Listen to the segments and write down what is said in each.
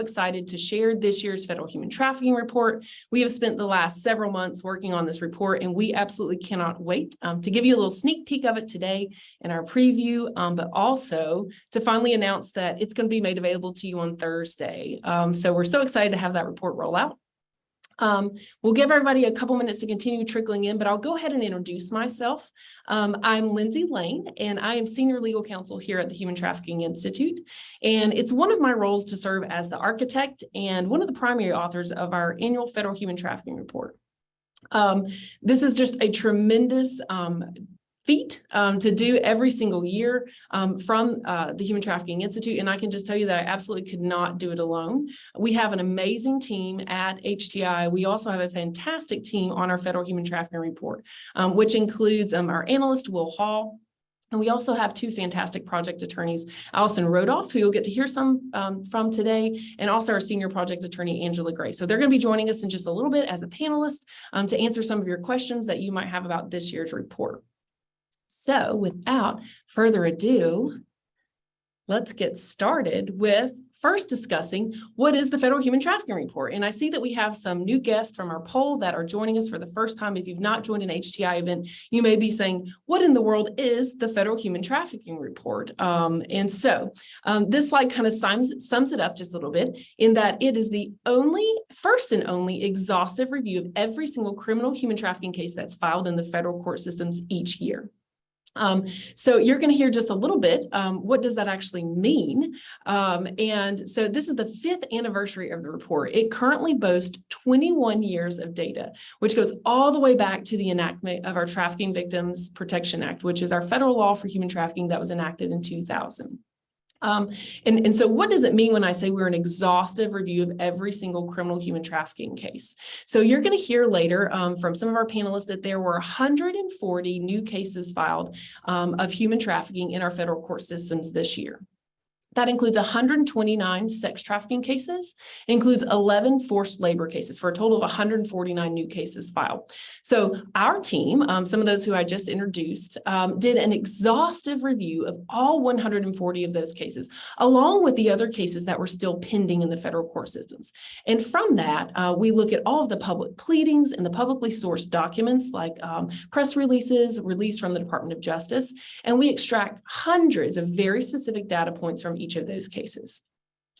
excited to share this year's Federal Human Trafficking Report. We have spent the last several months working on this report, and we absolutely cannot wait to give you a little sneak peek of it today in our preview, but also to finally announce that it's going to be made available to you on Thursday. So we're so excited to have that report roll out. We'll give everybody a couple minutes to continue trickling in, but I'll go ahead and introduce myself. I'm Lindsay Lane, and I am Senior Legal Counsel here at the Human Trafficking Institute. And it's one of my roles to serve as the architect and one of the primary authors of our annual Federal Human Trafficking Report. This is just a tremendous feat to do every single year from the Human Trafficking Institute. And I can just tell you that I absolutely could not do it alone. We have an amazing team at HTI. We also have a fantastic team on our Federal Human Trafficking Report, which includes our analyst, Will Hall. And we also have two fantastic project attorneys, Allison Rodoff, who you'll get to hear some from today, and also our senior project attorney, Angela Gray. So they're going to be joining us in just a little bit as a panelist to answer some of your questions that you might have about this year's report. So without further ado, let's get started with first discussing what is the Federal Human Trafficking Report. And I see that we have some new guests from our poll that are joining us for the first time. If you've not joined an HTI event, you may be saying, what in the world is the Federal Human Trafficking Report? This slide kind of sums it up just a little bit in that it is the first and only exhaustive review of every single criminal human trafficking case that's filed in the federal court systems each year. So you're going to hear just a little bit, what does that actually mean? And so this is the 5th anniversary of the report. It currently boasts 21 years of data, which goes all the way back to the enactment of our Trafficking Victims Protection Act, which is our federal law for human trafficking that was enacted in 2000. So what does it mean when I say we're an exhaustive review of every single criminal human trafficking case? So you're going to hear later from some of our panelists that there were 140 new cases filed of human trafficking in our federal court systems this year. That includes 129 sex trafficking cases. It includes 11 forced labor cases for a total of 149 new cases filed. So our team, some of those who I just introduced, did an exhaustive review of all 140 of those cases, along with the other cases that were still pending in the federal court systems. And from that, we look at all of the public pleadings and the publicly sourced documents like press releases released from the Department of Justice, and we extract hundreds of very specific data points from each of those cases.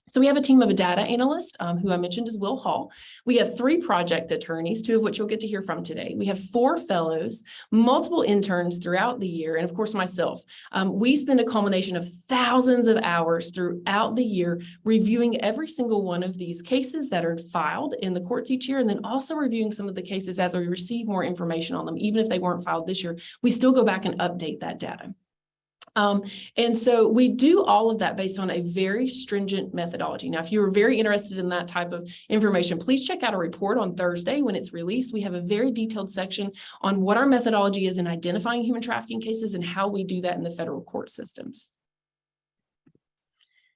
So we have a team of a data analyst, who I mentioned is Will Hall. We have 3 project attorneys, 2 of which you'll get to hear from today. We have 4 fellows, multiple interns throughout the year, and of course myself. We spend a culmination of thousands of hours throughout the year reviewing every single one of these cases that are filed in the courts each year, and then also reviewing some of the cases as we receive more information on them. Even if they weren't filed this year, we still go back and update that data. And so we do all of that based on a very stringent methodology. Now, if you are very interested in that type of information, please check out a report on Thursday when it's released. We have a very detailed section on what our methodology is in identifying human trafficking cases and how we do that in the federal court systems.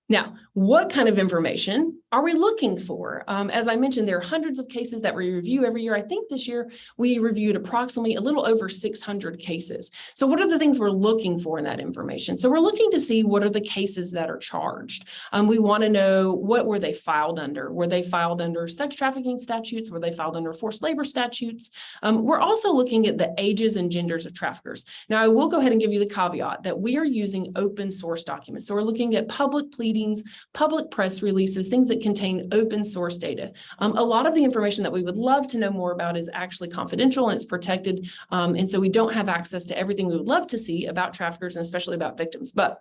Now, what kind of information are we looking for? As I mentioned, there are hundreds of cases that we review every year. I think this year we reviewed approximately a little over 600 cases. So what are the things we're looking for in that information? So we're looking to see what are the cases that are charged. We want to know what were they filed under? Were they filed under sex trafficking statutes? Were they filed under forced labor statutes? We're also looking at the ages and genders of traffickers. Now, I will go ahead and give you the caveat that we are using open source documents. So we're looking at public pleadings, public press releases, things that contain open source data. A lot of the information that we would love to know more about is actually confidential and it's protected. And so we don't have access to everything we would love to see about traffickers and especially about victims. But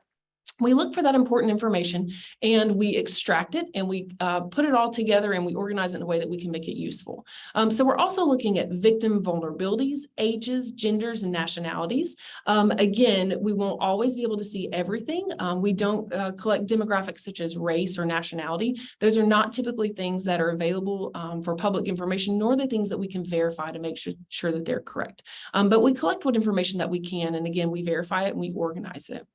we look for that important information and we extract it and we put it all together and we organize it in a way that we can make it useful. So we're also looking at victim vulnerabilities, ages, genders, and nationalities. Again, we won't always be able to see everything. We don't collect demographics such as race or nationality. Those are not typically things that are available for public information, nor the things that we can verify to make sure that they're correct. But we collect what information that we can, and again, we verify it and we organize it.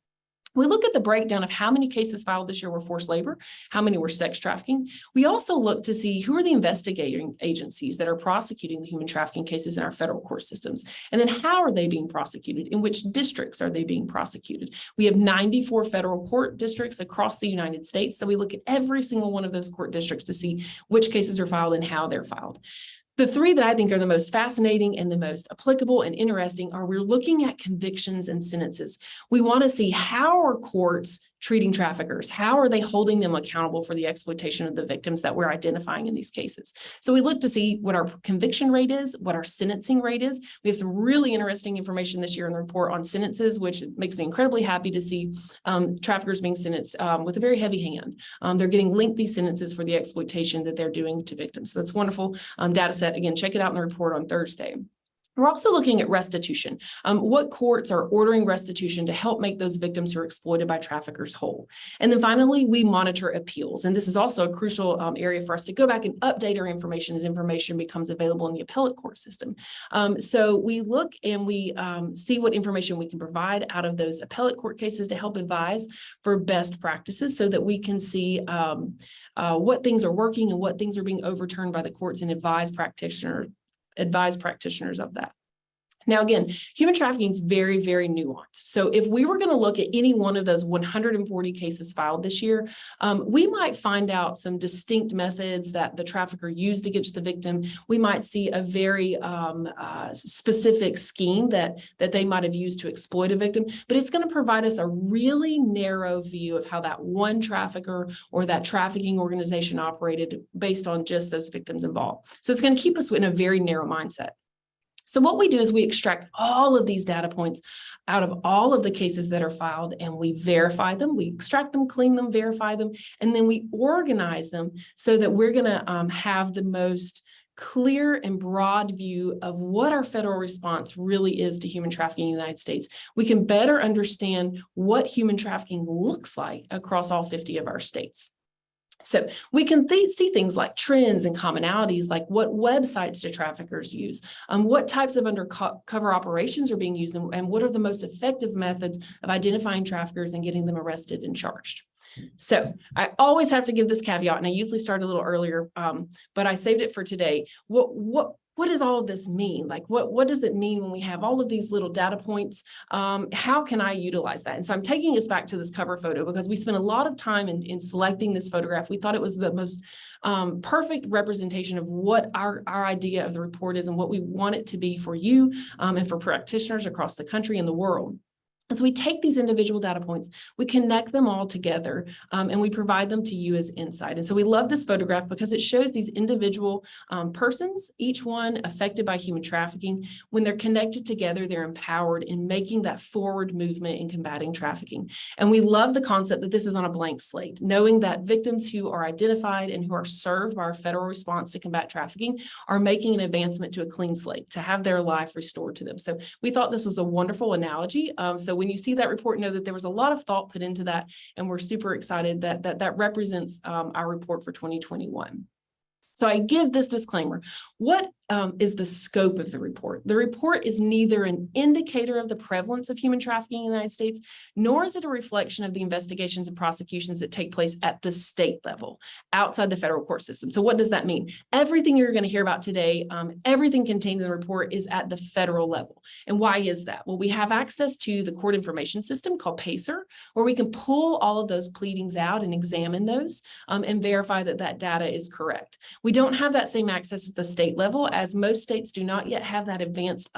We look at the breakdown of how many cases filed this year were forced labor, how many were sex trafficking. We also look to see who are the investigating agencies that are prosecuting the human trafficking cases in our federal court systems. And then how are they being prosecuted? In which districts are they being prosecuted? We have 94 federal court districts across the United States. So we look at every single one of those court districts to see which cases are filed and how they're filed. The three that I think are the most fascinating and the most applicable and interesting are we're looking at convictions and sentences. We want to see how are courts treating traffickers? How are they holding them accountable for the exploitation of the victims that we're identifying in these cases? So we look to see what our conviction rate is, what our sentencing rate is. We have some really interesting information this year in the report on sentences, which makes me incredibly happy to see traffickers being sentenced with a very heavy hand. They're getting lengthy sentences for the exploitation that they're doing to victims. So that's wonderful data set. Again, check it out in the report on Thursday. We're also looking at restitution. What courts are ordering restitution to help make those victims who are exploited by traffickers whole. And then finally, we monitor appeals. And this is also a crucial area for us to go back and update our information as information becomes available in the appellate court system. So we look and we see what information we can provide out of those appellate court cases to help advise for best practices so that we can see what things are working and what things are being overturned by the courts and advise practitioners of that. Now, again, human trafficking is very, very nuanced. So if we were going to look at any one of those 140 cases filed this year, we might find out some distinct methods that the trafficker used against the victim. We might see a very specific scheme that they might have used to exploit a victim, but it's going to provide us a really narrow view of how that one trafficker or that trafficking organization operated based on just those victims involved. So it's going to keep us in a very narrow mindset. So what we do is we extract all of these data points out of all of the cases that are filed and we verify them. We extract them, clean them, verify them, and then we organize them so that we're going to have the most clear and broad view of what our federal response really is to human trafficking in the United States. We can better understand what human trafficking looks like across all 50 of our states. So we can see things like trends and commonalities, like what websites do traffickers use, what types of undercover operations are being used, and what are the most effective methods of identifying traffickers and getting them arrested and charged. So I always have to give this caveat, and I usually start a little earlier, but I saved it for today. What does all of this mean? Like, what does it mean when we have all of these little data points? How can I utilize that? And so I'm taking us back to this cover photo because we spent a lot of time in selecting this photograph. We thought it was the most perfect representation of what our idea of the report is and what we want it to be for you and for practitioners across the country and the world. And so we take these individual data points, we connect them all together, and we provide them to you as insight. And so we love this photograph because it shows these individual persons, each one affected by human trafficking. When they're connected together, they're empowered in making that forward movement in combating trafficking. And we love the concept that this is on a blank slate, knowing that victims who are identified and who are served by our federal response to combat trafficking are making an advancement to a clean slate, to have their life restored to them. So we thought this was a wonderful analogy. So when you see that report, know that there was a lot of thought put into that, and we're super excited that represents our report for 2021. So I give this disclaimer. What is the scope of the report? The report is neither an indicator of the prevalence of human trafficking in the United States, nor is it a reflection of the investigations and prosecutions that take place at the state level, outside the federal court system. So what does that mean? Everything you're going to hear about today, everything contained in the report is at the federal level. And why is that? Well, we have access to the court information system called PACER, where we can pull all of those pleadings out and examine those and verify that that data is correct. We don't have that same access at the state level, as most states do not yet have that advanced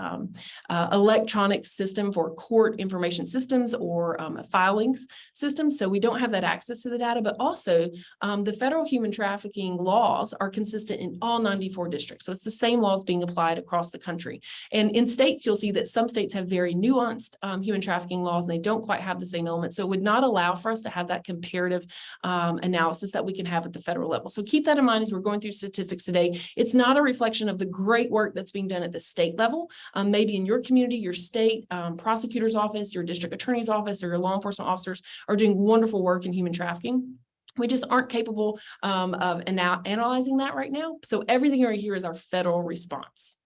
electronic system for court information systems or filings systems. So we don't have that access to the data, but also the federal human trafficking laws are consistent in all 94 districts. So it's the same laws being applied across the country. And in states, you'll see that some states have very nuanced human trafficking laws, and they don't quite have the same elements. So it would not allow for us to have that comparative analysis that we can have at the federal level. So keep that in mind as we're going through statistics today. It's not a reflection of the great work that's being done at the state level. Maybe in your community, your state prosecutor's office, your district attorney's office, or your law enforcement officers are doing wonderful work in human trafficking. We just aren't capable of analyzing that right now. So everything right here is our federal response.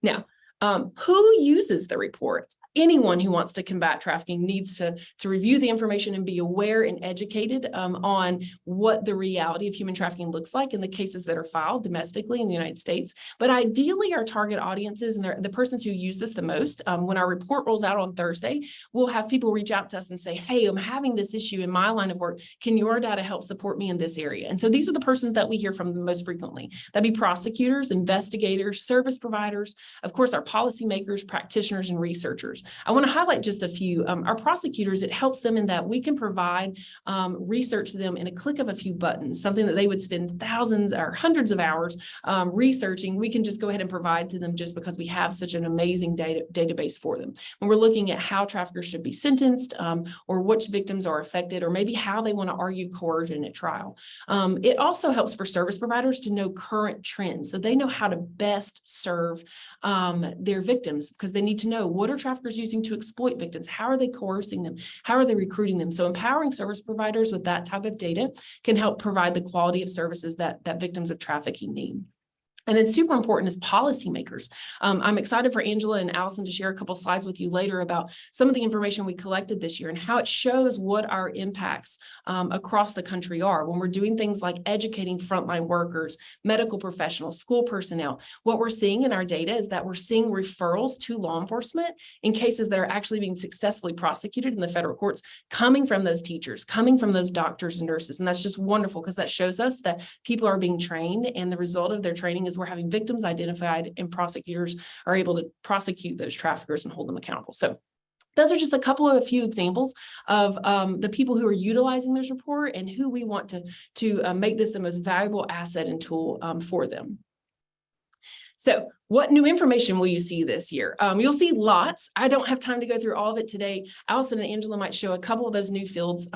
Now, who uses the report? anyone who wants to combat trafficking needs to review the information and be aware and educated on what the reality of human trafficking looks like in the cases that are filed domestically in the United States. But ideally, our target audiences and the persons who use this the most, when our report rolls out on Thursday, we'll have people reach out to us and say, hey, I'm having this issue in my line of work. Can your data help support me in this area? And so these are the persons that we hear from the most frequently. That'd be prosecutors, investigators, service providers, of course, our policymakers, practitioners, and researchers. I want to highlight just a few. Our prosecutors, it helps them in that we can provide research to them in a click of a few buttons, something that they would spend thousands or hundreds of hours researching. We can just go ahead and provide to them just because we have such an amazing database for them. When we're looking at how traffickers should be sentenced, or which victims are affected, or maybe how they want to argue coercion at trial. It also helps for service providers to know current trends, so they know how to best serve their victims, because they need to know, what are traffickers using to exploit victims? How are they coercing them? How are they recruiting them? So empowering service providers with that type of data can help provide the quality of services that victims of trafficking need. And then super important is policymakers. I'm excited for Angela and Allison to share a couple slides with you later about some of the information we collected this year and how it shows what our impacts across the country are when we're doing things like educating frontline workers, medical professionals, school personnel. What we're seeing in our data is that we're seeing referrals to law enforcement in cases that are actually being successfully prosecuted in the federal courts, coming from those teachers, coming from those doctors and nurses. And that's just wonderful, because that shows us that people are being trained, and the result of their training is we're having victims identified, and prosecutors are able to prosecute those traffickers and hold them accountable. So those are just a few examples of the people who are utilizing this report and who we want to make this the most valuable asset and tool for them. So what new information will you see this year? You'll see lots. I don't have time to go through all of it today. Allison and Angela might show a couple of those new fields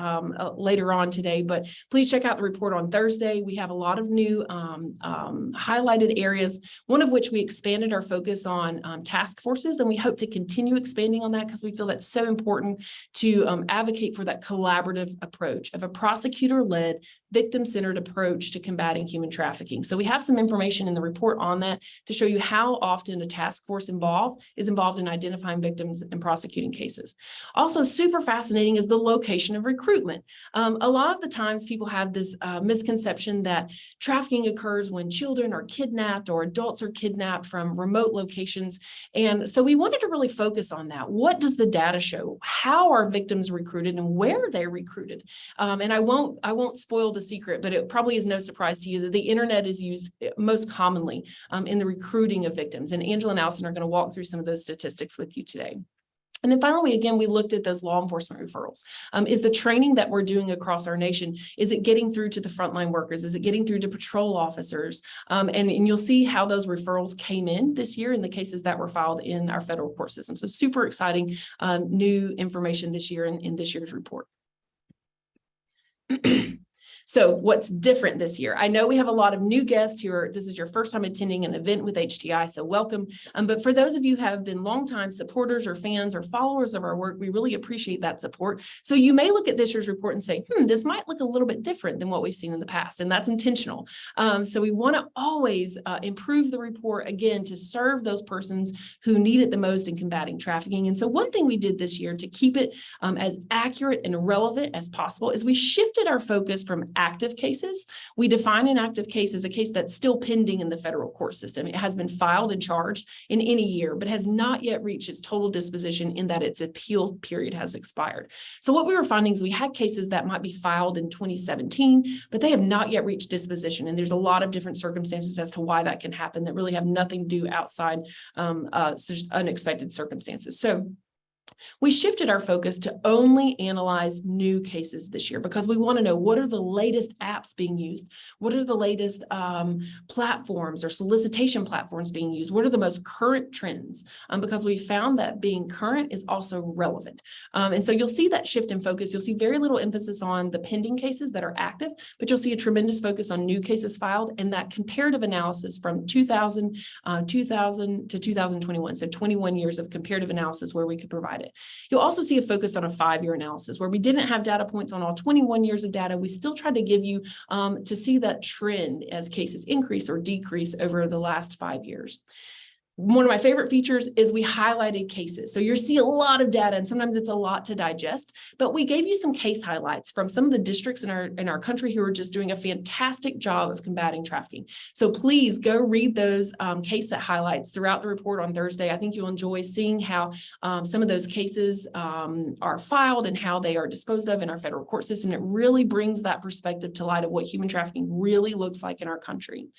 later on today, but please check out the report on Thursday. We have a lot of new highlighted areas, one of which we expanded our focus on task forces, and we hope to continue expanding on that because we feel that's so important to advocate for that collaborative approach of a prosecutor-led, victim-centered approach to combating human trafficking. So we have some information in the report on that to show you how often a task force is involved in identifying victims and prosecuting cases. Also super fascinating is the location of recruitment. A lot of the times people have this misconception that trafficking occurs when children are kidnapped or adults are kidnapped from remote locations. And so we wanted to really focus on that. What does the data show? How are victims recruited and where are they recruited? And I won't spoil the secret, but it probably is no surprise to you that the internet is used most commonly in the recruiting of victims. And Angela and Allison are going to walk through some of those statistics with you today. And then finally, again, we looked at those law enforcement referrals. Is the training that we're doing across our nation, is it getting through to the frontline workers? Is it getting through to patrol officers? And you'll see how those referrals came in this year in the cases that were filed in our federal court system. So super exciting new information this year in this year's report. So what's different this year? I know we have a lot of new guests here. This is your first time attending an event with HTI, so welcome. But for those of you who have been longtime supporters or fans or followers of our work, we really appreciate that support. So you may look at this year's report and say, this might look a little bit different than what we've seen in the past, and that's intentional. So we want to always improve the report, again, to serve those persons who need it the most in combating trafficking. And so one thing we did this year to keep it as accurate and relevant as possible is we shifted our focus from active cases. We define an active case as a case that's still pending in the federal court system. It has been filed and charged in any year, but has not yet reached its total disposition in that its appeal period has expired. So what we were finding is we had cases that might be filed in 2017, but they have not yet reached disposition. And there's a lot of different circumstances as to why that can happen that really have nothing to do outside unexpected circumstances. So we shifted our focus to only analyze new cases this year because we want to know, what are the latest apps being used? What are the latest platforms or solicitation platforms being used? What are the most current trends? Because we found that being current is also relevant. And so you'll see that shift in focus. You'll see very little emphasis on the pending cases that are active, but you'll see a tremendous focus on new cases filed and that comparative analysis from 2000 to 2021. So 21 years of comparative analysis where we could provide it. You'll also see a focus on a 5-year analysis where we didn't have data points on all 21 years of data. We still tried to give you to see that trend as cases increase or decrease over the last 5 years. One of my favorite features is we highlighted cases. So you'll see a lot of data, and sometimes it's a lot to digest, but we gave you some case highlights from some of the districts in our country who are just doing a fantastic job of combating trafficking. So please go read those case highlights throughout the report on Thursday. I think you'll enjoy seeing how some of those cases are filed and how they are disposed of in our federal court system. It really brings that perspective to light of what human trafficking really looks like in our country.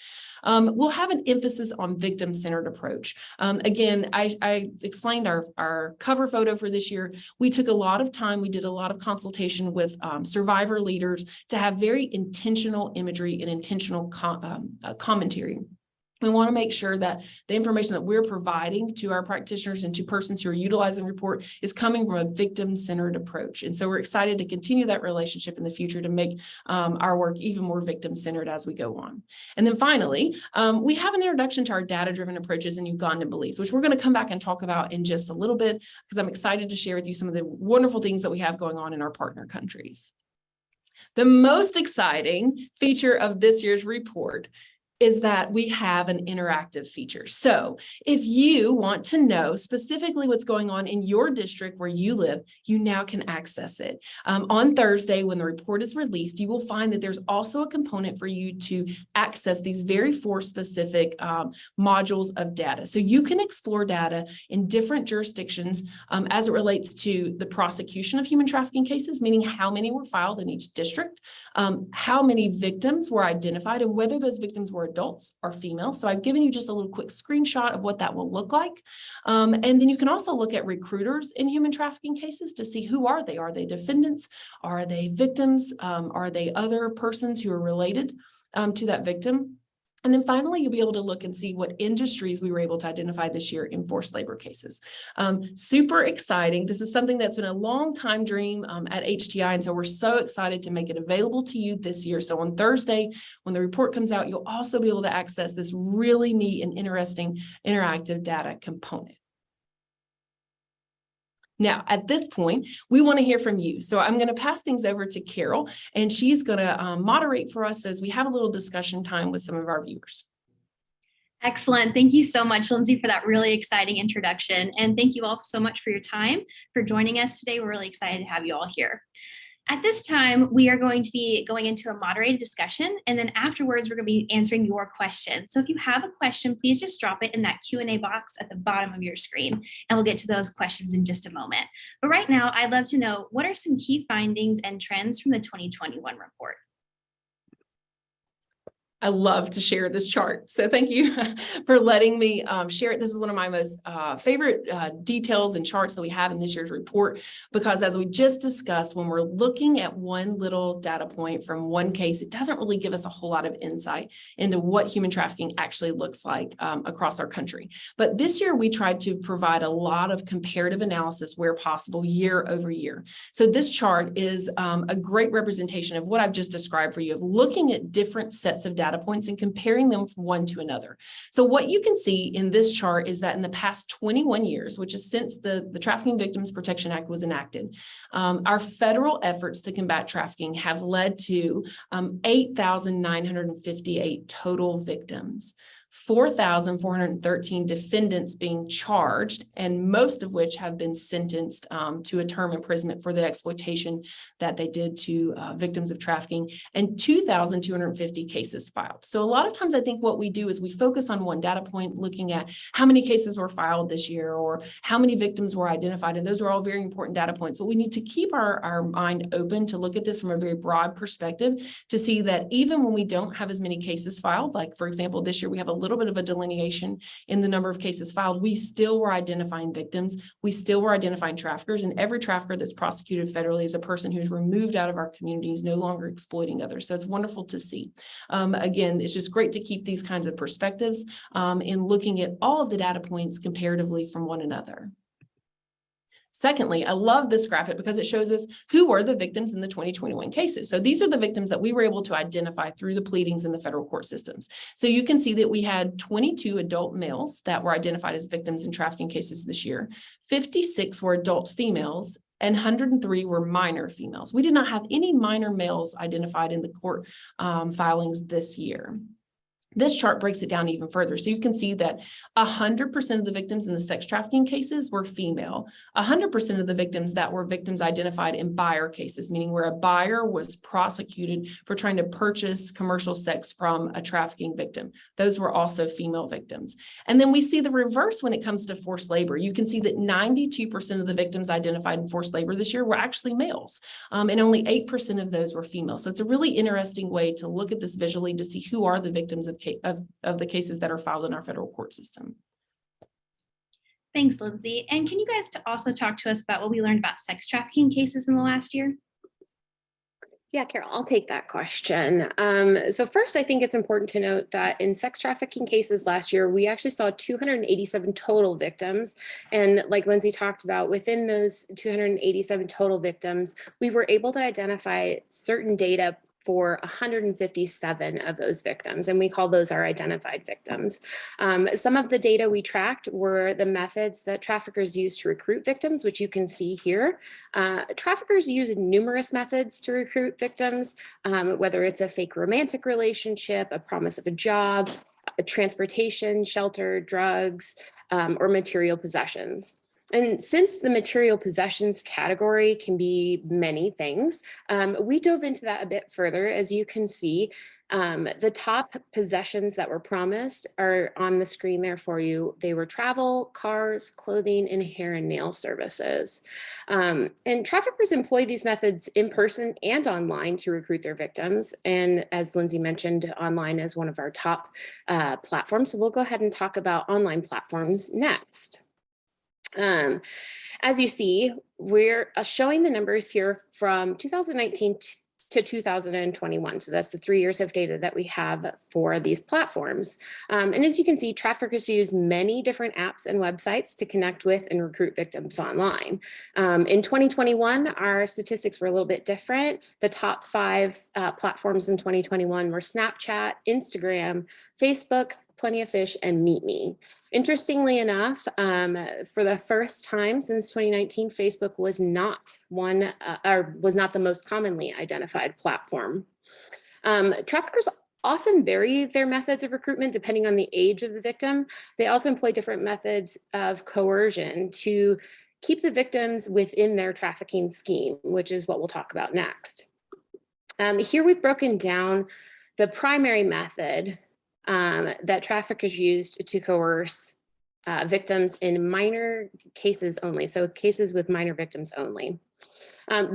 We'll have an emphasis on victim-centered approach. Again, I explained our cover photo for this year. We took a lot of time. We did a lot of consultation with survivor leaders to have very intentional imagery and intentional commentary. We want to make sure that the information that we're providing to our practitioners and to persons who are utilizing the report is coming from a victim-centered approach. And so we're excited to continue that relationship in the future to make our work even more victim-centered as we go on. And then finally, we have an introduction to our data-driven approaches in Ugandan beliefs, which we're going to come back and talk about in just a little bit, because I'm excited to share with you some of the wonderful things that we have going on in our partner countries. The most exciting feature of this year's report is that we have an interactive feature. So if you want to know specifically what's going on in your district where you live, you now can access it. On Thursday, when the report is released, you will find that there's also a component for you to access these very 4 specific modules of data. So you can explore data in different jurisdictions as it relates to the prosecution of human trafficking cases, meaning how many were filed in each district, how many victims were identified, and whether those victims were adults or females. So I've given you just a little quick screenshot of what that will look like. And then you can also look at recruiters in human trafficking cases to see who are they? Are they defendants? Are they victims? Are they other persons who are related to that victim? And then finally, you'll be able to look and see what industries we were able to identify this year in forced labor cases. Super exciting. This is something that's been a long time dream at HTI. And so we're so excited to make it available to you this year. So on Thursday, when the report comes out, you'll also be able to access this really neat and interesting interactive data component. Now, at this point, we want to hear from you. So I'm going to pass things over to Carol, and she's going to moderate for us as we have a little discussion time with some of our viewers. Excellent. Thank you so much, Lindsay, for that really exciting introduction. And thank you all so much for your time, for joining us today. We're really excited to have you all here. At this time, we are going to be going into a moderated discussion, and then afterwards, we're going to be answering your questions. So if you have a question, please just drop it in that Q&A box at the bottom of your screen, and we'll get to those questions in just a moment. But right now, I'd love to know, what are some key findings and trends from the 2021 report? I love to share this chart. So thank you for letting me share it. This is one of my most favorite details and charts that we have in this year's report, because as we just discussed, when we're looking at one little data point from one case, it doesn't really give us a whole lot of insight into what human trafficking actually looks like across our country. But this year, we tried to provide a lot of comparative analysis where possible, year over year. So this chart is a great representation of what I've just described for you, of looking at different sets of data points and comparing them from one to another. So what you can see in this chart is that in the past 21 years, which is since the Trafficking Victims Protection Act was enacted, our federal efforts to combat trafficking have led to 8,958 total victims, 4,413 defendants being charged, and most of which have been sentenced to a term imprisonment for the exploitation that they did to victims of trafficking, and 2,250 cases filed. So a lot of times I think what we do is we focus on one data point, looking at how many cases were filed this year or how many victims were identified, and those are all very important data points. But we need to keep our mind open to look at this from a very broad perspective to see that even when we don't have as many cases filed, like for example, this year we have a little bit of a delineation in the number of cases filed, we still were identifying victims, we still were identifying traffickers, and every trafficker that's prosecuted federally is a person who's removed out of our communities, no longer exploiting others. So it's wonderful to see. Again, it's just great to keep these kinds of perspectives in looking at all of the data points comparatively from one another. Secondly, I love this graphic because it shows us who were the victims in the 2021 cases. So these are the victims that we were able to identify through the pleadings in the federal court systems. So you can see that we had 22 adult males that were identified as victims in trafficking cases this year. 56 were adult females, and 103 were minor females. We did not have any minor males identified in the court filings this year. This chart breaks it down even further. So you can see that 100% of the victims in the sex trafficking cases were female. 100% of the victims that were victims identified in buyer cases, meaning where a buyer was prosecuted for trying to purchase commercial sex from a trafficking victim. Those were also female victims. And then we see the reverse when it comes to forced labor. You can see that 92% of the victims identified in forced labor this year were actually males, and only 8% of those were female. So it's a really interesting way to look at this visually to see who are the victims of the cases that are filed in our federal court system. Thanks, Lindsay. And can you guys also talk to us about what we learned about sex trafficking cases in the last year? Yeah, Carol, I'll take that question. So first, I think it's important to note that in sex trafficking cases last year, we actually saw 287 total victims. And like Lindsay talked about, within those 287 total victims, we were able to identify certain data for 157 of those victims, and we call those our identified victims. Some of the data we tracked were the methods that traffickers use to recruit victims, which you can see here. Traffickers use numerous methods to recruit victims, whether it's a fake romantic relationship, a promise of a job, transportation, shelter, drugs, or material possessions. And since the material possessions category can be many things, we dove into that a bit further. As you can see, the top possessions that were promised are on the screen there for you. They were travel, cars, clothing, and hair and nail services. And traffickers employ these methods in person and online to recruit their victims. And as Lindsay mentioned, online is one of our top platforms. So we'll go ahead and talk about online platforms next. As you see, we're showing the numbers here from 2019 to 2021. So that's the 3 years of data that we have for these platforms. And as you can see, traffickers use many different apps and websites to connect with and recruit victims online. In 2021, our statistics were a little bit different. The top 5 platforms in 2021 were Snapchat, Instagram, Facebook, Plenty of Fish, and Meet Me. Interestingly enough, for the first time since 2019, Facebook was not the most commonly identified platform. Traffickers often vary their methods of recruitment depending on the age of the victim. They also employ different methods of coercion to keep the victims within their trafficking scheme, which is what we'll talk about next. Here we've broken down the primary method that traffickers used to coerce victims in minor cases only, so cases with minor victims only.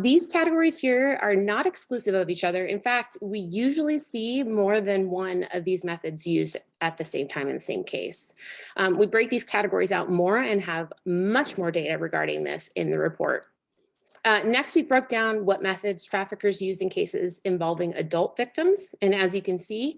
These categories here are not exclusive of each other. In fact, we usually see more than one of these methods used at the same time in the same case. We break these categories out more and have much more data regarding this in the report. Next, we broke down what methods traffickers use in cases involving adult victims. And as you can see,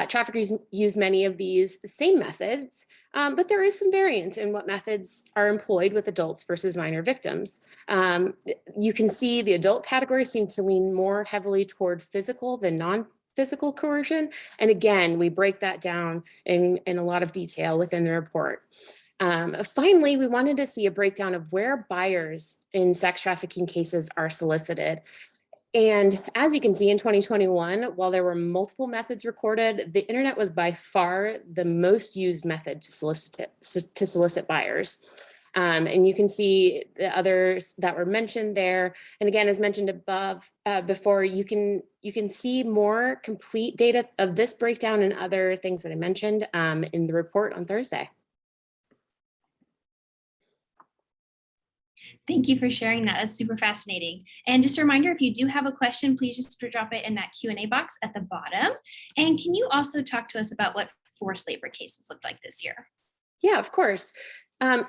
traffickers use many of these same methods, but there is some variance in what methods are employed with adults versus minor victims. You can see the adult category seems to lean more heavily toward physical than non-physical coercion. And again, we break that down in a lot of detail within the report. Finally, we wanted to see a breakdown of where buyers in sex trafficking cases are solicited. And as you can see in 2021, while there were multiple methods recorded, the internet was by far the most used method to solicit buyers. And you can see the others that were mentioned there. And again, as mentioned above, before, you can see more complete data of this breakdown and other things that I mentioned in the report on Thursday. Thank you for sharing that. That's super fascinating. And just a reminder, if you do have a question, please just drop it in that Q&A box at the bottom. And can you also talk to us about what forced labor cases looked like this year? Yeah, of course.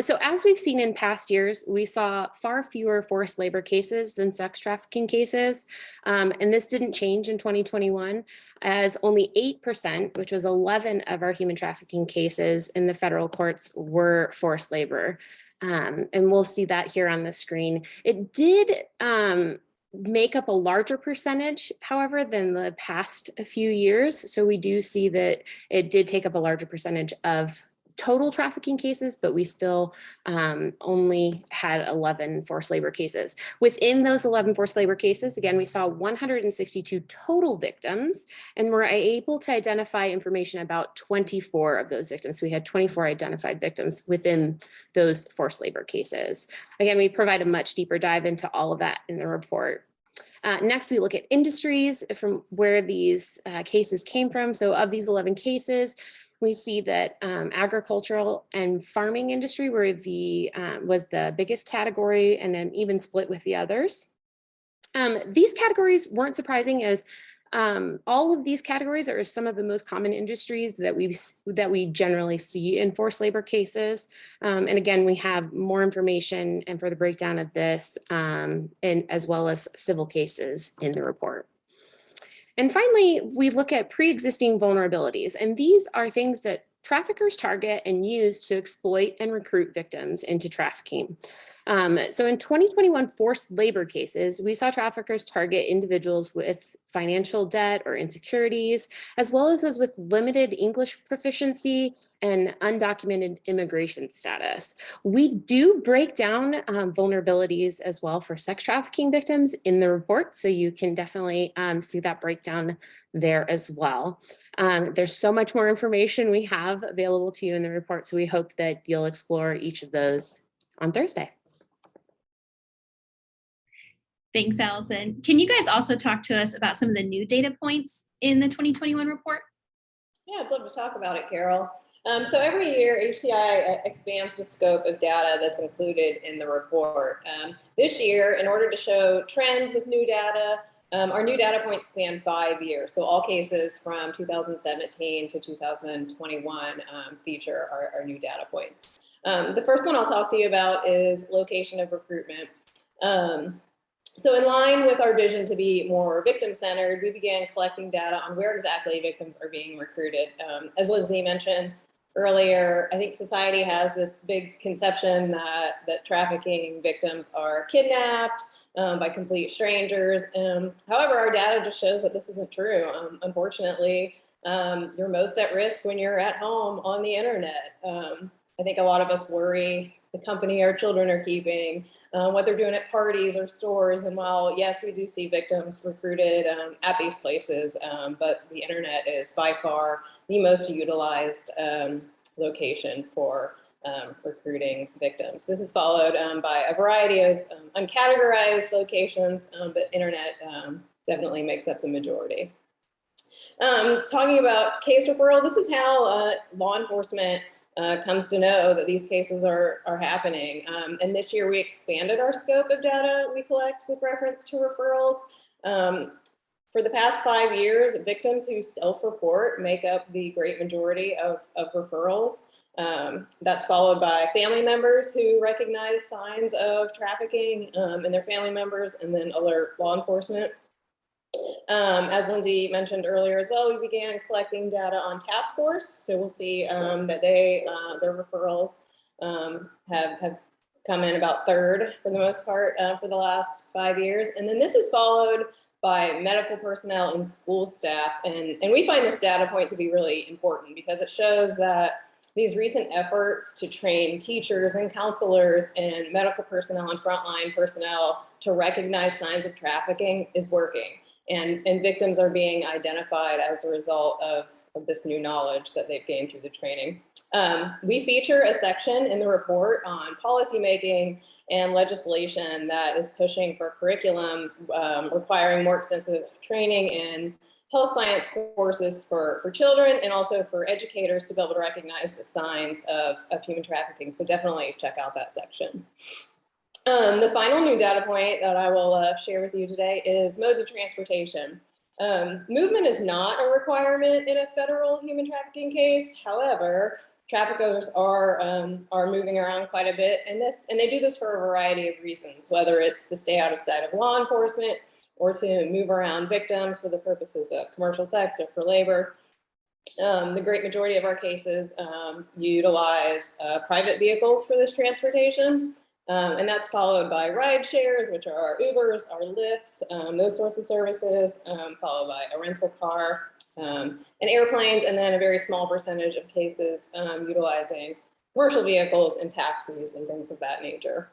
So as we've seen in past years, we saw far fewer forced labor cases than sex trafficking cases. And this didn't change in 2021, as only 8%, which was 11 of our human trafficking cases in the federal courts, were forced labor. And we'll see that here on the screen. It did make up a larger percentage, however, than the past few years. So we do see that it did take up a larger percentage of total trafficking cases, but we still only had 11 forced labor cases. Within those 11 forced labor cases, again, we saw 162 total victims, and we're able to identify information about 24 of those victims. So we had 24 identified victims within those forced labor cases. Again, we provide a much deeper dive into all of that in the report. Next, we look at industries from where these cases came from. So of these 11 cases, we see that agricultural and farming industry were was the biggest category, and then even split with the others. These categories weren't surprising, as all of these categories are some of the most common industries that we generally see in forced labor cases. And again, we have more information and further breakdown of this, and as well as civil cases in the report. And finally, we look at pre-existing vulnerabilities, and these are things that traffickers target and use to exploit and recruit victims into trafficking. So in 2021 forced labor cases, we saw traffickers target individuals with financial debt or insecurities, as well as those with limited English proficiency and undocumented immigration status. We do break down vulnerabilities as well for sex trafficking victims in the report, so you can definitely see that breakdown there as well. There's so much more information we have available to you in the report, so we hope that you'll explore each of those on Thursday. Thanks, Allison. Can you guys also talk to us about some of the new data points in the 2021 report? Yeah, I'd love to talk about it, Carol. So every year, HCI expands the scope of data that's included in the report. This year, in order to show trends with new data, our new data points span 5 years. So all cases from 2017 to 2021 feature our new data points. The first one I'll talk to you about is location of recruitment. So in line with our vision to be more victim-centered, we began collecting data on where exactly victims are being recruited. As Lindsay mentioned earlier, I think society has this big conception that trafficking victims are kidnapped by complete strangers. However, our data just shows that this isn't true. Unfortunately, you're most at risk when you're at home on the internet. I think a lot of us worry the company our children are keeping, what they're doing at parties or stores. And while, yes, we do see victims recruited at these places, but the internet is by far the most utilized location for recruiting victims. This is followed by a variety of uncategorized locations, but internet definitely makes up the majority. Talking about case referral, this is how law enforcement comes to know that these cases are happening. And this year we expanded our scope of data we collect with reference to referrals. For the past 5 years, victims who self-report make up the great majority of referrals. That's followed by family members who recognize signs of trafficking in their family members and then alert law enforcement. As Lindsay mentioned earlier as well, we began collecting data on task force. So we'll see that their referrals have come in about third for the most part for the last 5 years. And then this is followed by medical personnel and school staff. And we find this data point to be really important because it shows that these recent efforts to train teachers and counselors and medical personnel and frontline personnel to recognize signs of trafficking is working. And victims are being identified as a result of this new knowledge that they've gained through the training. We feature a section in the report on policymaking and legislation that is pushing for curriculum requiring more extensive training in health science courses for children and also for educators to be able to recognize the signs of human trafficking. So definitely check out that section. The final new data point that I will share with you today is modes of transportation. Movement is not a requirement in a federal human trafficking case. However, traffickers are moving around quite a bit, and they do this for a variety of reasons, whether it's to stay out of sight of law enforcement or to move around victims for the purposes of commercial sex or for labor. The great majority of our cases utilize private vehicles for this transportation. And that's followed by ride shares, which are our Ubers, our Lyfts, those sorts of services, followed by a rental car. and airplanes, and then a very small percentage of cases utilizing commercial vehicles and taxis and things of that nature.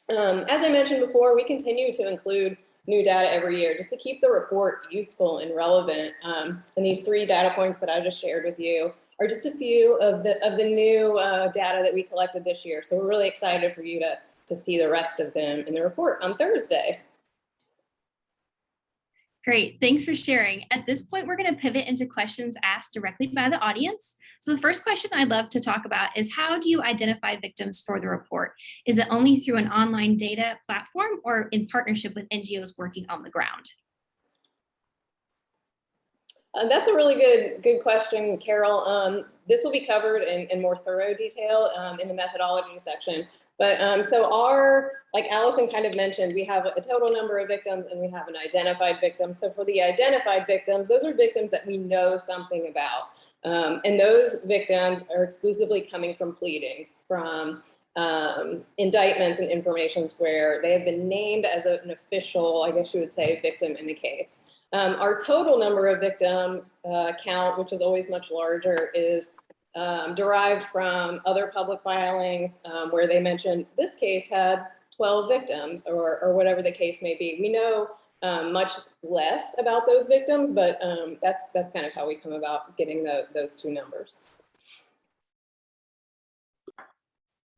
As I mentioned before, we continue to include new data every year just to keep the report useful and relevant. And these 3 data points that I just shared with you are just a few of the new data that we collected this year. So we're really excited for you to see the rest of them in the report on Thursday. Great, thanks for sharing. At this point, we're going to pivot into questions asked directly by the audience. So the first question I'd love to talk about is, how do you identify victims for the report? Is it only through an online data platform or in partnership with NGOs working on the ground? That's a really good question, Carol. This will be covered in more thorough detail in the methodology section. But so like Allison kind of mentioned, we have a total number of victims and we have an identified victim. So for the identified victims, those are victims that we know something about. And those victims are exclusively coming from pleadings, from indictments and informations where they have been named as an official, I guess you would say, victim in the case. Our total number of victim count, which is always much larger, is derived from other public filings where they mentioned this case had 12 victims or whatever the case may be. We know much less about those victims, but that's kind of how we come about getting those 2 numbers.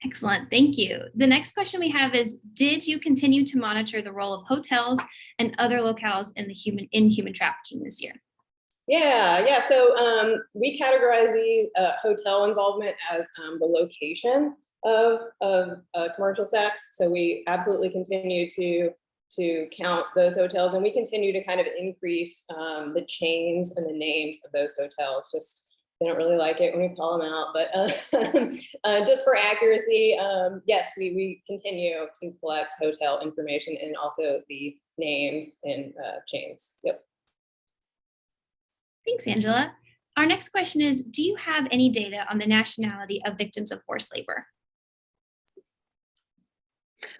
Excellent, thank you. The next question we have is, did you continue to monitor the role of hotels and other locales in human trafficking this year? Yeah. So we categorize the hotel involvement as the location of commercial sex. So we absolutely continue to count those hotels, and we continue to kind of increase the chains and the names of those hotels. Just they don't really like it when we call them out, but just for accuracy, yes, we continue to collect hotel information and also the names and chains. Yep. Thanks, Angela. Our next question is, do you have any data on the nationality of victims of forced labor?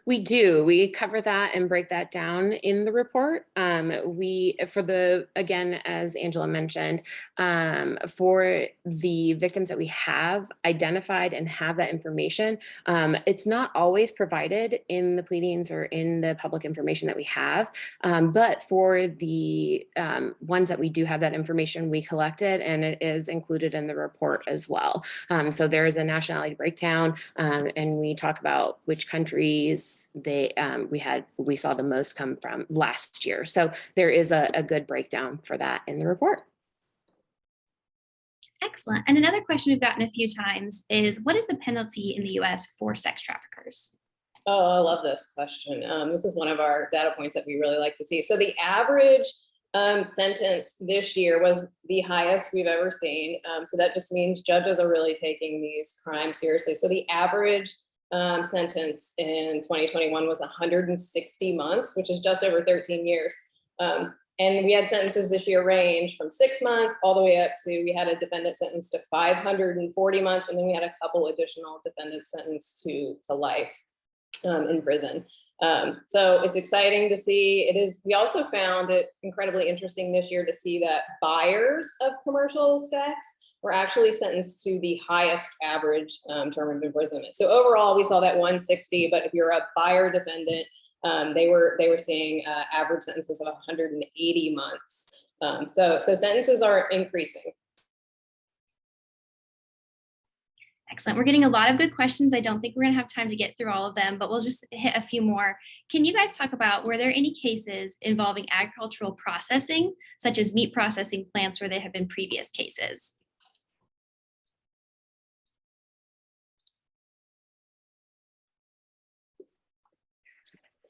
We do. We cover that and break that down in the report. Again, as Angela mentioned, for the victims that we have identified and have that information, it's not always provided in the pleadings or in the public information that we have. But for the ones that we do have that information, we collect it and it is included in the report as well. So there is a nationality breakdown and we talk about which countries we saw the most come from last year. So there is a good breakdown for that in the report. Excellent. And another question we've gotten a few times is, what is the penalty in the US for sex traffickers? Oh, I love this question. This is one of our data points that we really like to see. So the average sentence this year was the highest we've ever seen. So that just means judges are really taking these crimes seriously. So the average sentence in 2021 was 160 months, which is just over 13 years. And we had sentences this year range from 6 months all the way up to, we had a defendant sentenced to 540 months, and then we had a couple additional defendants sentenced to life in prison. So it's exciting to see. We also found it incredibly interesting this year to see that buyers of commercial sex were actually sentenced to the highest average term of imprisonment. So overall, we saw that 160, but if you're a buyer defendant, they were seeing average sentences of 180 months. So sentences are increasing. Excellent. We're getting a lot of good questions. I don't think we're going to have time to get through all of them, but we'll just hit a few more. Can you guys talk about, were there any cases involving agricultural processing, such as meat processing plants, where there have been previous cases?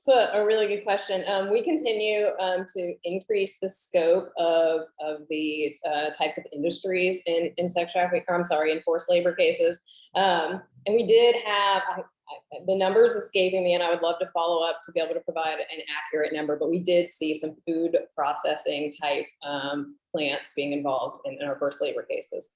It's a really good question. We continue to increase the scope of the types of industries in sex trafficking, in forced labor cases. And we did have, the numbers escaping me, and I would love to follow up to be able to provide an accurate number, but we did see some food processing type plants being involved in our forced labor cases.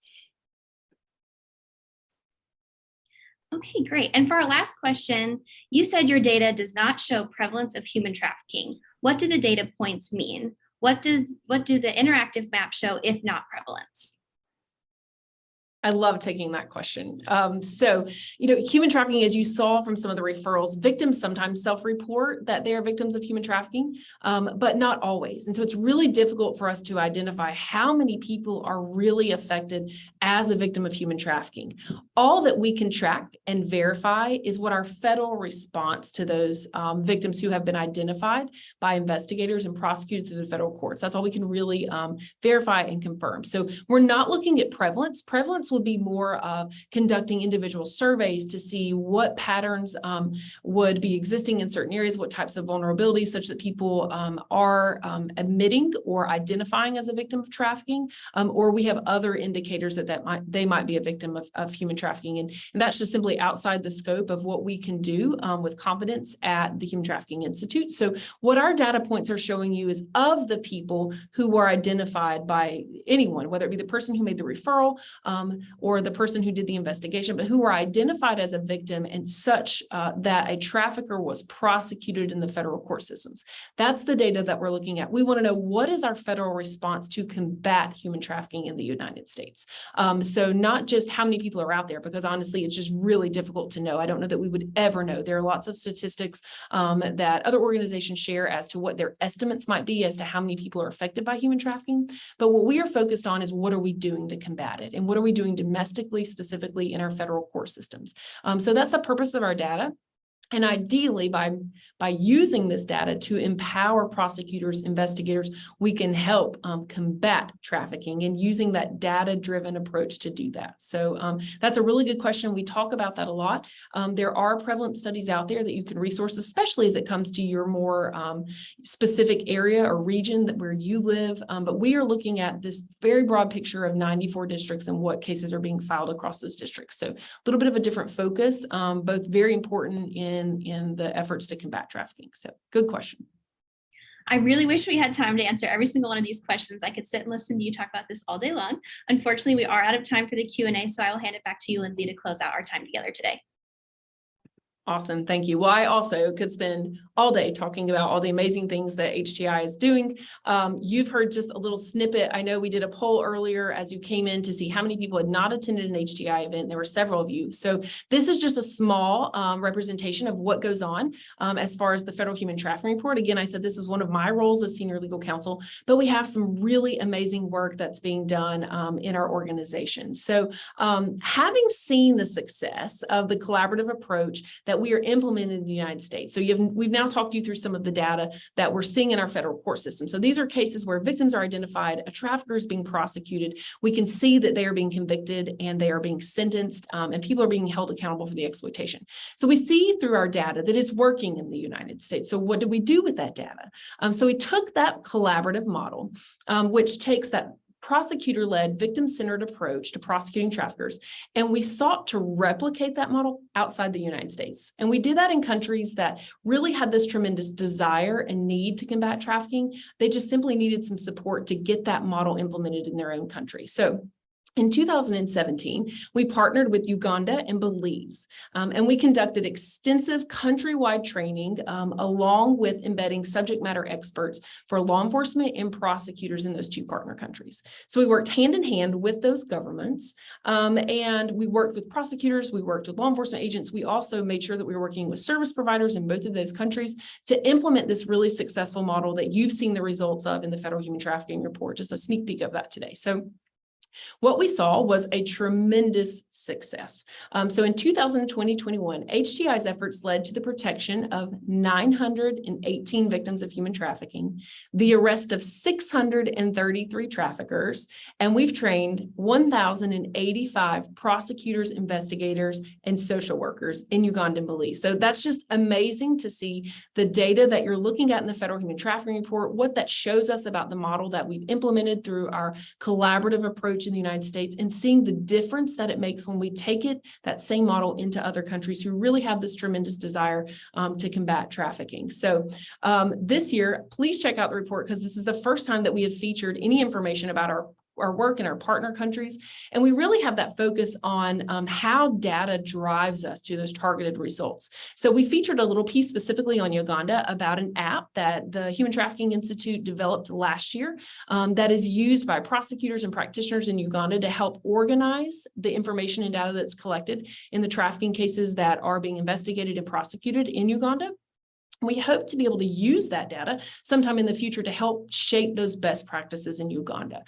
Okay, great. And for our last question, you said your data does not show prevalence of human trafficking. What do the data points mean? What do the interactive maps show, if not prevalence? I love taking that question. So, human trafficking, as you saw from some of the referrals, victims sometimes self-report that they are victims of human trafficking, but not always. And so it's really difficult for us to identify how many people are really affected as a victim of human trafficking. All that we can track and verify is what our federal response to those victims who have been identified by investigators and prosecuted through the federal courts. That's all we can really verify and confirm. So we're not looking at prevalence. Prevalence will be more of conducting individual surveys to see what patterns would be existing in certain areas, what types of vulnerabilities such that people are admitting or identifying as a victim of trafficking, or we have other indicators that they might be a victim of human trafficking. And that's just simply outside the scope of what we can do with confidence at the Human Trafficking Institute. So what our data points are showing you is of the people who were identified by anyone, whether it be the person who made the referral or the person who did the investigation, but who were identified as a victim and such that a trafficker was prosecuted in the federal court systems. That's the data that we're looking at. We want to know, what is our federal response to combat human trafficking in the United States? So not just how many people are out there, because honestly, it's just really difficult to know. I don't know that we would ever know. There are lots of statistics that other organizations share as to what their estimates might be as to how many people are affected by human trafficking. But what we are focused on is, what are we doing to combat it? And what are we doing domestically, specifically in our federal court systems? So that's the purpose of our data. And ideally, by using this data to empower prosecutors, investigators, we can help combat trafficking, and using that data-driven approach to do that. So that's a really good question. We talk about that a lot. There are prevalent studies out there that you can resource, especially as it comes to your more specific area or region where you live. But we are looking at this very broad picture of 94 districts and what cases are being filed across those districts. So a little bit of a different focus, both very important in the efforts to combat trafficking. So good question. I really wish we had time to answer every single one of these questions. I could sit and listen to you talk about this all day long. Unfortunately, we are out of time for the Q&A, so I will hand it back to you, Lindsay, to close out our time together today. Awesome. Thank you. Well, I also could spend all day talking about all the amazing things that HTI is doing. You've heard just a little snippet. I know we did a poll earlier as you came in to see how many people had not attended an HTI event. There were several of you. So this is just a small representation of what goes on as far as the Federal Human Trafficking Report. Again, I said this is one of my roles as senior legal counsel, but we have some really amazing work that's being done in our organization. So having seen the success of the collaborative approach that we are implementing in the United States. So we've now talked you through some of the data that we're seeing in our federal court system. So these are cases where victims are identified, a trafficker is being prosecuted. We can see that they are being convicted and they are being sentenced, and people are being held accountable for the exploitation. So we see through our data that it's working in the United States. So what do we do with that data? So we took that collaborative model, which takes that prosecutor-led, victim-centered approach to prosecuting traffickers, and we sought to replicate that model outside the United States. And we did that in countries that really had this tremendous desire and need to combat trafficking. They just simply needed some support to get that model implemented in their own country. So in 2017, we partnered with Uganda and Belize, and we conducted extensive countrywide training along with embedding subject matter experts for law enforcement and prosecutors in those two partner countries. So we worked hand in hand with those governments, and we worked with prosecutors, we worked with law enforcement agents. We also made sure that we were working with service providers in both of those countries to implement this really successful model that you've seen the results of in the Federal Human Trafficking Report, just a sneak peek of that today. So what we saw was a tremendous success. So in 2020-21, HTI's efforts led to the protection of 918 victims of human trafficking, the arrest of 633 traffickers, and we've trained 1,085 prosecutors, investigators, and social workers in Uganda and Belize. So that's just amazing to see the data that you're looking at in the Federal Human Trafficking Report, what that shows us about the model that we've implemented through our collaborative approach in the United States, and seeing the difference that it makes when we take that same model into other countries who really have this tremendous desire to combat trafficking. So this year, please check out the report, because this is the first time that we have featured any information about work in our partner countries. And we really have that focus on how data drives us to those targeted results. So we featured a little piece specifically on Uganda about an app that the Human Trafficking Institute developed last year that is used by prosecutors and practitioners in Uganda to help organize the information and data that's collected in the trafficking cases that are being investigated and prosecuted in Uganda. We hope to be able to use that data sometime in the future to help shape those best practices in Uganda.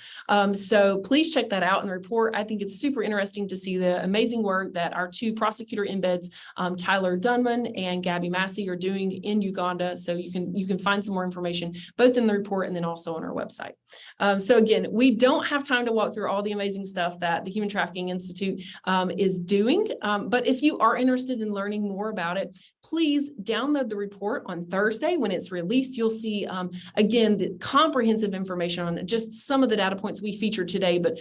So please check that out in the report. I think it's super interesting to see the amazing work that our two prosecutor embeds, Tyler Dunman and Gabby Massey, are doing in Uganda. So you can find some more information both in the report and then also on our website. So again, we don't have time to walk through all the amazing stuff that the Human Trafficking Institute is doing. But if you are interested in learning more about it, please download the report on Thursday when it's released. You'll see, again, the comprehensive information on just some of the data points we featured today, but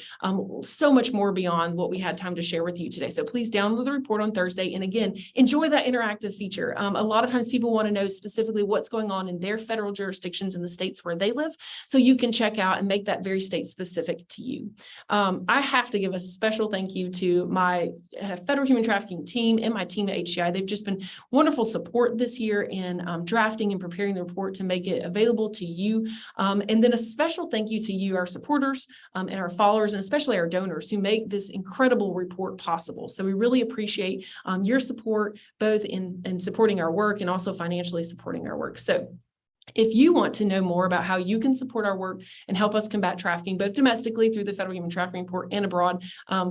so much more beyond what we had time to share with you today. So please download the report on Thursday. And again, enjoy that interactive feature. A lot of times people want to know specifically what's going on in their federal jurisdictions in the states where they live. So you can check out and make that very state specific to you. I have to give a special thank you to my Federal Human Trafficking team and my team at HCI. They've just been wonderful support this year in drafting and preparing the report to make it available to you. And then a special thank you to you, our supporters and our followers, and especially our donors who make this incredible report possible. So we really appreciate your support, both in supporting our work and also financially supporting our work. So if you want to know more about how you can support our work and help us combat trafficking, both domestically through the Federal Human Trafficking Report and abroad,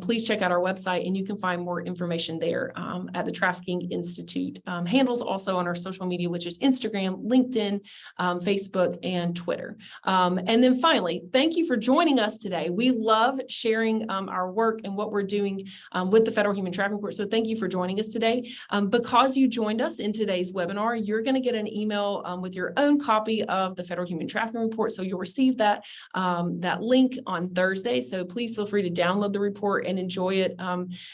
please check out our website and you can find more information there at the Trafficking Institute handles, also on our social media, which is Instagram, LinkedIn, Facebook, and Twitter. And then finally, thank you for joining us today. We love sharing our work and what we're doing with the Federal Human Trafficking Report. So thank you for joining us today. Because you joined us in today's webinar, you're going to get an email with your own copy of the Federal Human Trafficking Report. So you'll receive that link on Thursday. So please feel free to download the report and enjoy it.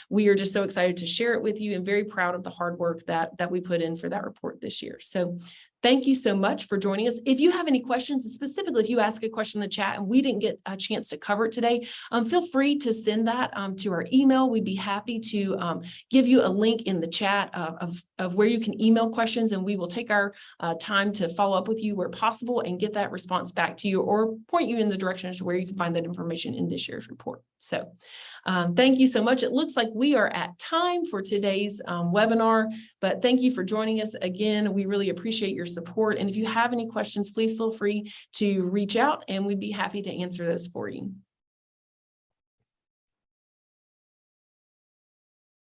We are just so excited to share it with you and very proud of the hard work that we put in for that report this year. So thank you so much for joining us. If you have any questions, specifically if you ask a question in the chat and we didn't get a chance to cover it today, feel free to send that to our email. We'd be happy to give you a link in the chat of where you can email questions, and we will take our time to follow up with you where possible and get that response back to you or point you in the direction as to where you can find that information in this year's report. So thank you so much. It looks like we are at time for today's webinar, but thank you for joining us again. We really appreciate your support. And if you have any questions, please feel free to reach out and we'd be happy to answer those for you.